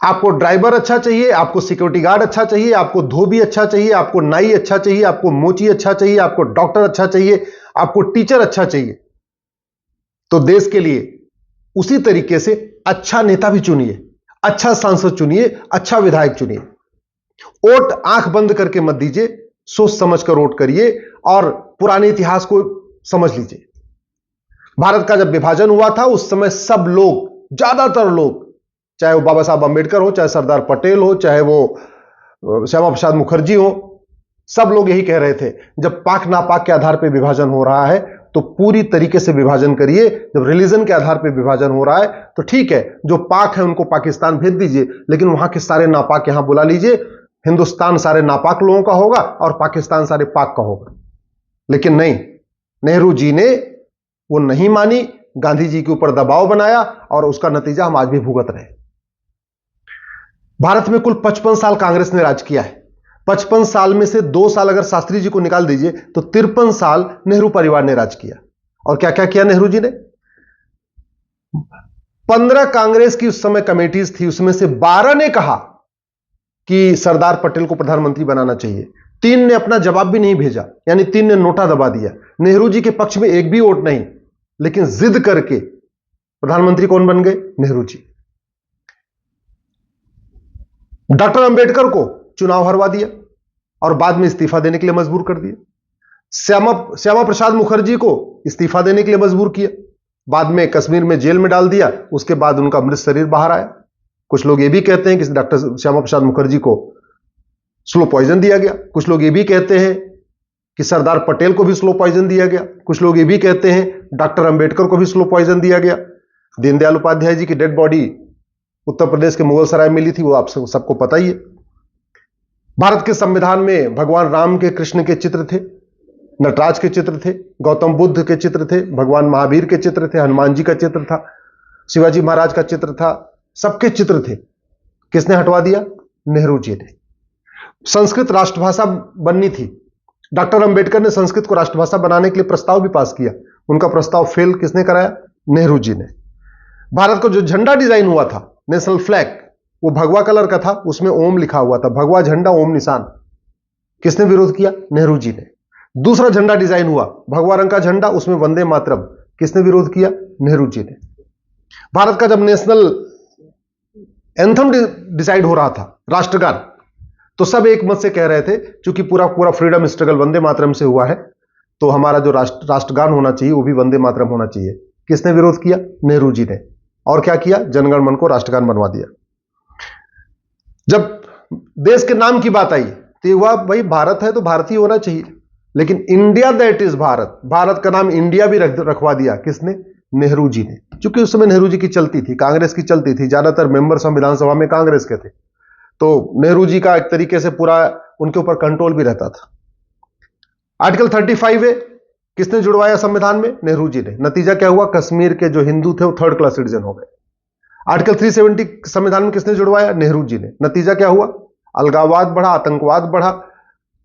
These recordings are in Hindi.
आपको ड्राइवर अच्छा चाहिए, आपको सिक्योरिटी गार्ड अच्छा चाहिए, आपको धोबी अच्छा चाहिए, आपको नाई अच्छा चाहिए, आपको मोची अच्छा चाहिए, आपको डॉक्टर अच्छा चाहिए, आपको टीचर अच्छा चाहिए, तो देश के लिए उसी तरीके से अच्छा नेता भी चुनिए, अच्छा सांसद चुनिए, अच्छा विधायक चुनिए। वोट आंख बंद करके मत दीजिए, सोच समझ कर वोट करिए और पुराने इतिहास को समझ लीजिए। भारत का जब विभाजन हुआ था उस समय सब लोग, ज्यादातर लोग, चाहे वो बाबा साहब अंबेडकर हो, चाहे सरदार पटेल हो, चाहे वो श्यामा प्रसाद मुखर्जी हो, सब लोग यही कह रहे थे जब पाक नापाक के आधार पर विभाजन हो रहा है तो पूरी तरीके से विभाजन करिए। जब रिलीजन के आधार पर विभाजन हो रहा है तो ठीक है, जो पाक है उनको पाकिस्तान भेज दीजिए, लेकिन वहां के सारे नापाक यहां बुला लीजिए। हिंदुस्तान सारे नापाक लोगों का होगा और पाकिस्तान सारे पाक का होगा। लेकिन नहीं, नेहरू जी ने वो नहीं मानी, गांधी जी के ऊपर दबाव बनाया और उसका नतीजा हम आज भी भुगत रहे हैं। भारत में कुल 55 साल कांग्रेस ने राज किया है। 55 साल में से 2 साल अगर शास्त्री जी को निकाल दीजिए तो 53 साल नेहरू परिवार ने राज किया। और क्या क्या किया नेहरू जी ने? 15 कांग्रेस की उस समय कमेटीज थी, उसमें से 12 ने कहा कि सरदार पटेल को प्रधानमंत्री बनाना चाहिए। 3 ने अपना जवाब भी नहीं भेजा, यानी 3 ने नोटा दबा दिया। नेहरू जी के पक्ष में एक भी वोट नहीं, लेकिन जिद करके प्रधानमंत्री कौन बन गए? नेहरू जी। डॉक्टर अंबेडकर को चुनाव हरवा दिया और बाद में इस्तीफा देने के लिए मजबूर कर दिया। श्यामा प्रसाद मुखर्जी को इस्तीफा देने के लिए मजबूर किया, बाद में कश्मीर में जेल में डाल दिया। उसके बाद उनका मृत शरीर बाहर आया। कुछ लोग ये भी कहते हैं कि डॉक्टर श्यामा प्रसाद मुखर्जी को स्लो पॉइजन दिया गया। कुछ लोग ये भी कहते हैं कि सरदार पटेल को भी स्लो पॉइजन दिया गया। कुछ लोग ये भी कहते हैं डॉक्टर अंबेडकर को भी स्लो पॉइजन दिया गया। दीनदयाल उपाध्याय जी की डेड बॉडी उत्तर प्रदेश के मुगल सराय में मिली थी, वो आप सबको पता ही है। भारत के संविधान में भगवान राम के, कृष्ण के चित्र थे, नटराज के चित्र थे, गौतम बुद्ध के चित्र थे, भगवान महावीर के चित्र थे, हनुमान जी का चित्र था, शिवाजी महाराज का चित्र था, सबके चित्र थे। किसने हटवा दिया? नेहरू जी ने। संस्कृत राष्ट्रभाषा बननी थी, डॉक्टर अंबेडकर ने संस्कृत को राष्ट्रभाषा बनाने के लिए प्रस्ताव भी पास किया। उनका प्रस्ताव फेल किसने कराया? नेहरू जी ने। भारत का जो झंडा डिजाइन हुआ था, नेशनल फ्लैग, वो भगवा कलर का था, उसमें ओम लिखा हुआ था, भगवा झंडा ओम निशान। किसने विरोध किया? नेहरू जी ने। दूसरा झंडा डिजाइन हुआ, भगवा रंग का झंडा, उसमें वंदे मातरम। किसने विरोध किया? नेहरू जी ने। भारत का जब नेशनल एंथम डिसाइड हो रहा था, राष्ट्रगान, तो सब एक मत से कह रहे थे क्योंकि पूरा पूरा फ्रीडम स्ट्रगल वंदे मातरम से हुआ है, तो हमारा जो राष्ट्रगान होना चाहिए वो भी वंदे मातरम होना चाहिए। किसने विरोध किया? नेहरू जी ने। और क्या किया? जनगण मन को राष्ट्रगान बनवा दिया। जब देश के नाम की बात आई तो हुआ भाई भारत है तो भारतीय होना चाहिए, लेकिन India that is Bharat, Bharat का नाम इंडिया भी रखवा दिया। किसने? नेहरू जी ने। क्योंकि उस समय नेहरू जी की चलती थी, कांग्रेस की चलती थी, ज्यादातर मेंबर संविधान सभा में कांग्रेस के थे, तो नेहरू जी का एक तरीके से पूरा उनके ऊपर कंट्रोल भी रहता था। आर्टिकल 35 है, किसने जुड़वाया संविधान में? नेहरू जी ने। नतीजा क्या हुआ? कश्मीर के जो हिंदू थे वो 3rd क्लास सिटीजन हो गए। आर्टिकल 370 संविधान में किसने जुड़वाया? नेहरू जी ने। नतीजा क्या हुआ? अलगाववाद बढ़ा, आतंकवाद बढ़ा,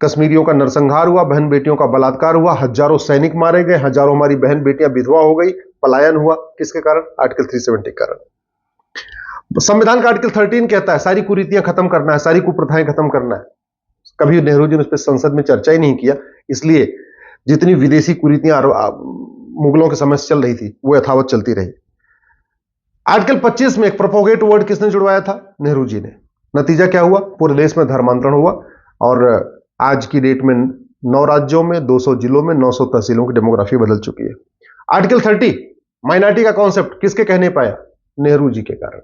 कश्मीरियों का नरसंहार हुआ, बहन बेटियों का बलात्कार हुआ, हजारों सैनिक मारे गए, हजारों हमारी बहन बेटियां विधवा हो गई, पलायन हुआ। किसके कारण? आर्टिकल 370 के कारण। संविधान का आर्टिकल 13 कहता है सारी कुरीतियां खत्म करना है, सारी कुप्रथाएं खत्म करना है। कभी नेहरू जी ने उस पर संसद में चर्चा ही नहीं किया, इसलिए जितनी विदेशी कुरीतियां मुगलों के समय से चल रही थी वो यथावत चलती रही। आर्टिकल 25 में एक प्रोपोगेट वर्ड किसने जुड़वाया था? नेहरू जी ने। नतीजा क्या हुआ? पूरे देश में धर्मांतरण हुआ और आज की डेट में 9 राज्यों में, 200 जिलों में, 900 तहसीलों की डेमोग्राफी बदल चुकी है। आर्टिकल 30 माइनॉरिटी का कॉन्सेप्ट किसके कहने पाया? नेहरू जी के कारण।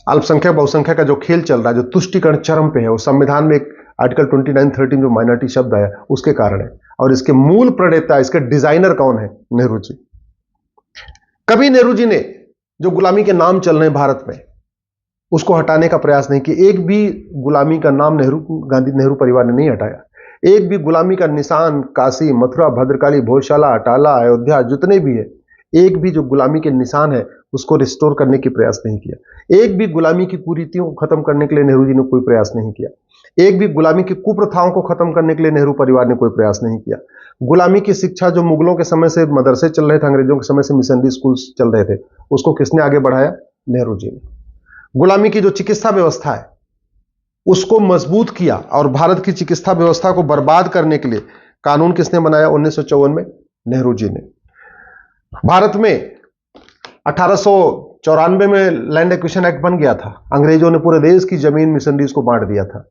अल्पसंख्यक बहुसंख्यक का जो खेल चल रहा है, जो तुष्टिकरण चरम पे है, वो संविधान में एक आर्टिकल 29-13 जो माइनॉरिटी शब्द आया उसके कारण है। और इसके मूल प्रणेता, इसके डिजाइनर कौन है? नेहरू जी। कभी नेहरू जी ने जो गुलामी के नाम चल रहे हैं भारत में उसको हटाने का प्रयास नहीं किया। एक भी गुलामी का नाम नेहरू परिवार ने नहीं हटाया। एक भी गुलामी का निशान काशी, मथुरा, भद्रकाली, भोजशाला, अटाला, अयोध्या, जितने भी है, एक भी जो गुलामी के निशान है उसको रिस्टोर करने की प्रयास नहीं किया। एक भी गुलामी की कुरीतियों को खत्म करने के लिए नेहरू जी ने कोई प्रयास नहीं किया। एक भी गुलामी की कुप्रथाओं को खत्म करने के लिए नेहरू परिवार ने कोई प्रयास नहीं किया। गुलामी की शिक्षा जो मुगलों के समय से मदरसे चल रहे थे, अंग्रेजों के समय से मिशनरी स्कूल्स चल रहे थे, उसको किसने आगे बढ़ाया? नेहरू जी ने। गुलामी की जो चिकित्सा व्यवस्था है उसको मजबूत किया, और भारत की चिकित्सा व्यवस्था को बर्बाद करने के लिए कानून किसने बनाया? 1954 में नेहरू जी ने। भारत में 1894 में लैंड एक्विजिशन एक्ट बन गया था। अंग्रेजों ने पूरे देश की जमीन मिशनरीज को बांट दिया था।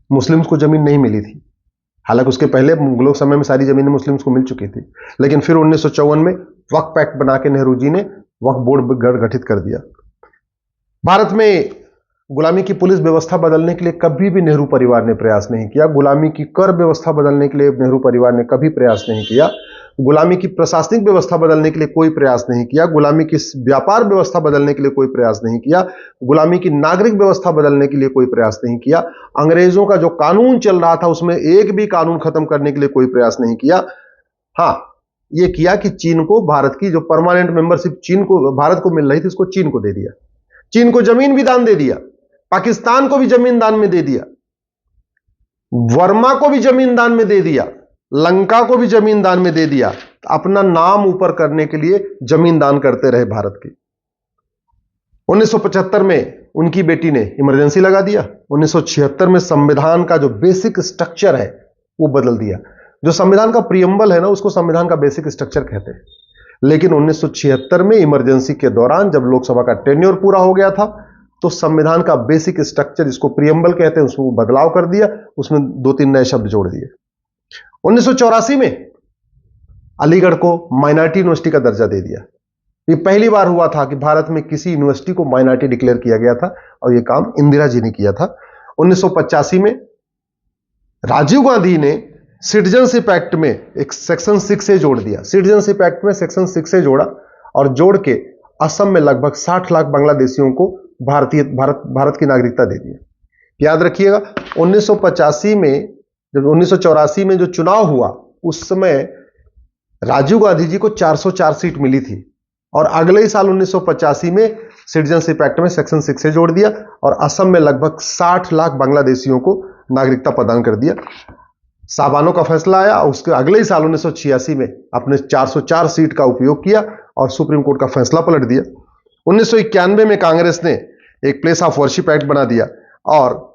मुस्लिम्स को जमीन नहीं मिली थी, हालांकि उसके पहले मुगलों के समय में सारी जमीनें मुस्लिम्स को मिल चुकी थी, लेकिन फिर 1954 में वक्फ एक्ट बना के नेहरू जी ने वक्फ बोर्ड गठित कर दिया। भारत में गुलामी की पुलिस व्यवस्था बदलने के लिए कभी भी नेहरू परिवार ने प्रयास नहीं किया। गुलामी की कर व्यवस्था बदलने के लिए नेहरू परिवार ने कभी प्रयास नहीं किया। गुलामी की प्रशासनिक व्यवस्था बदलने के लिए कोई प्रयास नहीं किया। गुलामी की व्यापार व्यवस्था बदलने के लिए कोई प्रयास नहीं किया। गुलामी की नागरिक व्यवस्था बदलने के लिए कोई प्रयास नहीं किया। अंग्रेजों का जो कानून चल रहा था उसमें एक भी कानून खत्म करने के लिए कोई प्रयास नहीं किया। हाँ, यह किया कि चीन को, भारत की जो परमानेंट मेंबरशिप चीन को, भारत को मिल रही थी, उसको चीन को दे दिया। चीन को जमीन भी दान दे दिया, पाकिस्तान को भी जमीन दान में दे दिया, वर्मा को भी जमीन दान में दे दिया, लंका को भी जमीन दान में दे दिया। अपना नाम ऊपर करने के लिए जमीन दान करते रहे भारत की। 1975 में उनकी बेटी ने इमरजेंसी लगा दिया। 1976 में संविधान का जो बेसिक स्ट्रक्चर है वो बदल दिया। जो संविधान का प्रियम्बल है ना, उसको संविधान का बेसिक स्ट्रक्चर कहते हैं। लेकिन 1976 में इमरजेंसी के दौरान जब लोकसभा का टेन्योर पूरा हो गया था तो संविधान का बेसिक स्ट्रक्चर, जिसको प्रियम्बल कहते हैं, उसमें बदलाव कर दिया, उसमें 2-3 नए शब्द जोड़ दिए। 1984 में अलीगढ़ को माइनॉरिटी यूनिवर्सिटी का दर्जा दे दिया। ये पहली बार हुआ था कि भारत में किसी यूनिवर्सिटी को माइनॉरिटी डिक्लेयर किया गया था, और यह काम इंदिरा जी ने किया था। 1985 में राजीव गांधी ने सिटीजनशिप एक्ट में एक सेक्शन 6 से जोड़ दिया। सिटीजनशिप एक्ट में सेक्शन 6 से जोड़ा, और जोड़ के असम में लगभग 60 लाख बांग्लादेशियों को भारत की नागरिकता दे दी। याद रखिएगा, 1985 में, जब 1984 में जो चुनाव हुआ, उस समय राजीव गांधी जी को 404 सीट मिली थी, और अगले ही साल 1985 में सिटीजनशिप एक्ट में सेक्शन 6 से जोड़ दिया, और असम में लगभग 60 लाख बांग्लादेशियों को नागरिकता प्रदान कर दिया। साबानो का फैसला आया, उसके अगले ही साल 1986 में अपने 404 सीट का उपयोग किया और सुप्रीम कोर्ट का फैसला पलट दिया। 1991 में कांग्रेस ने एक प्लेस ऑफ वर्शिप एक्ट बना दिया, और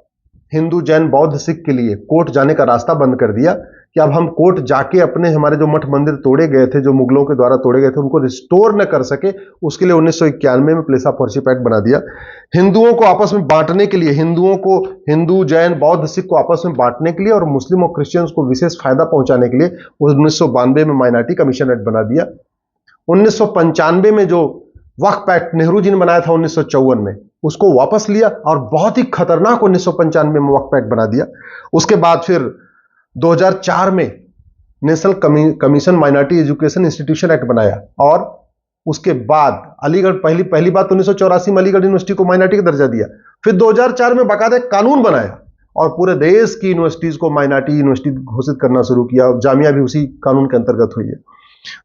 हिंदू, जैन, बौद्ध, सिख के लिए कोर्ट जाने का रास्ता बंद कर दिया कि अब हम कोर्ट जाके अपने, हमारे जो मठ मंदिर तोड़े गए थे, जो मुगलों के द्वारा तोड़े गए थे, उनको रिस्टोर न कर सके, उसके लिए 1991 में प्लेस ऑफ वर्शिप एक्ट बना दिया। हिंदुओं को आपस में बांटने के लिए, हिंदुओं को, हिंदू, जैन, बौद्ध, सिख को आपस में बांटने के लिए, और मुस्लिम और क्रिश्चियंस को विशेष फायदा पहुंचाने के लिए 1992 में माइनॉरिटी कमीशन एक्ट बना दिया। 1995 में जो वक्फ एक्ट नेहरू जी ने बनाया था 1954 में, उसको वापस लिया और बहुत ही खतरनाक 1995 में वक्फ एक्ट बना दिया। उसके बाद फिर 2004 में national commission minority education institution act बनाया, और उसके बाद अलीगढ़, पहली बात 1984 में अलीगढ़ यूनिवर्सिटी को माइनॉरिटी का दर्जा दिया। फिर 2004 में बाकायदा एक कानून बनाया और पूरे देश की यूनिवर्सिटीज को माइनॉरिटी यूनिवर्सिटी घोषित करना शुरू किया। जामिया भी उसी कानून के अंतर्गत हुई है।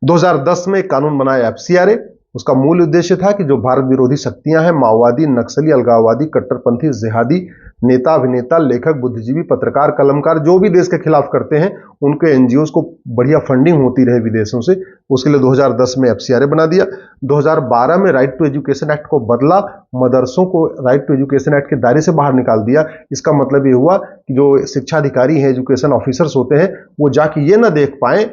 2010 में एक कानून बनाया FCRA। उसका मूल उद्देश्य था कि जो भारत विरोधी शक्तियां हैं, माओवादी, नक्सली, अलगाववादी, कट्टरपंथी, जिहादी नेता, अभिनेता, लेखक, बुद्धिजीवी, पत्रकार, कलमकार, जो भी देश के खिलाफ करते हैं, उनके NGOs को बढ़िया फंडिंग होती रहे विदेशों से, उसके लिए 2010 में FCRA बना दिया। 2012 में राइट टू एजुकेशन एक्ट को बदला, मदरसों को राइट टू एजुकेशन एक्ट के दायरे से बाहर निकाल दिया। इसका मतलब ये हुआ कि जो शिक्षा अधिकारी हैं, एजुकेशन ऑफिसर्स होते हैं, वो जाके ये ना देख पाए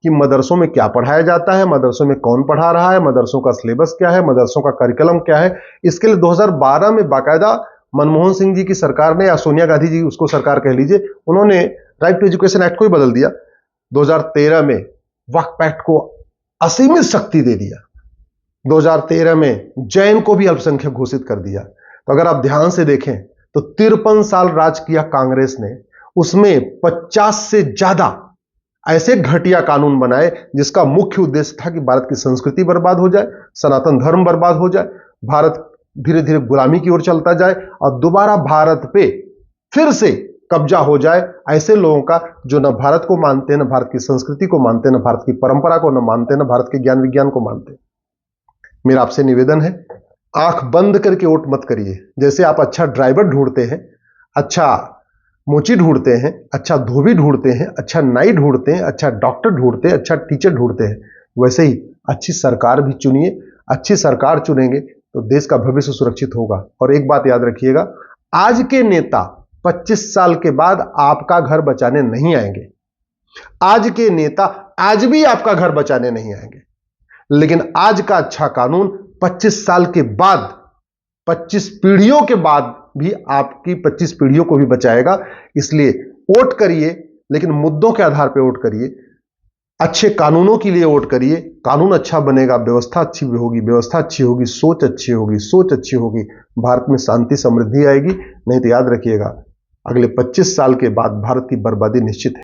कि मदरसों में क्या पढ़ाया जाता है, मदरसों में कौन पढ़ा रहा है, मदरसों का सिलेबस क्या है, मदरसों का करिकुलम क्या है। इसके लिए 2012 में बाकायदा मनमोहन सिंह जी की सरकार ने, या सोनिया गांधी जी उसको सरकार कह लीजिए, उन्होंने राइट टू एजुकेशन एक्ट को ही बदल दिया। 2013 में वक्फ एक्ट को असीमित शक्ति दे दिया। 2013 में जैन को भी अल्पसंख्यक घोषित कर दिया। तो अगर आप ध्यान से देखें तो 53 साल राज किया कांग्रेस ने, उसमें 50 से ज्यादा ऐसे घटिया कानून बनाए जिसका मुख्य उद्देश्य था कि भारत की संस्कृति बर्बाद हो जाए, सनातन धर्म बर्बाद हो जाए, भारत धीरे धीरे गुलामी की ओर चलता जाए, और दोबारा भारत पे फिर से कब्जा हो जाए ऐसे लोगों का जो न भारत को मानते हैं, न भारत की संस्कृति को मानते हैं, न भारत की परंपरा को न मानते हैं, न भारत के ज्ञान विज्ञान को मानते हैं। मेरा आपसे निवेदन है, आंख बंद करके वोट मत करिए। जैसे आप अच्छा ड्राइवर ढूंढते हैं, अच्छा मोची ढूंढते हैं, अच्छा धोबी ढूंढते हैं, अच्छा नाई ढूंढते हैं, अच्छा डॉक्टर ढूंढते हैं, अच्छा टीचर ढूंढते हैं, वैसे ही अच्छी सरकार भी चुनिए। अच्छी सरकार चुनेंगे तो देश का भविष्य सुरक्षित होगा। और एक बात याद रखिएगा, आज के नेता 25 साल के बाद आपका घर बचाने नहीं आएंगे। आज के नेता आज भी आपका घर बचाने नहीं आएंगे, लेकिन आज का अच्छा कानून 25 साल के बाद, 25 पीढ़ियों के बाद भी आपकी 25 पीढ़ियों को भी बचाएगा। इसलिए वोट करिए, लेकिन मुद्दों के आधार पर वोट करिए, अच्छे कानूनों के लिए वोट करिए। कानून अच्छा बनेगा, व्यवस्था अच्छी होगी, व्यवस्था अच्छी होगी, सोच अच्छी होगी, सोच अच्छी होगी, भारत में शांति समृद्धि आएगी। नहीं तो याद रखिएगा, अगले 25 साल के बाद भारत की बर्बादी निश्चित है।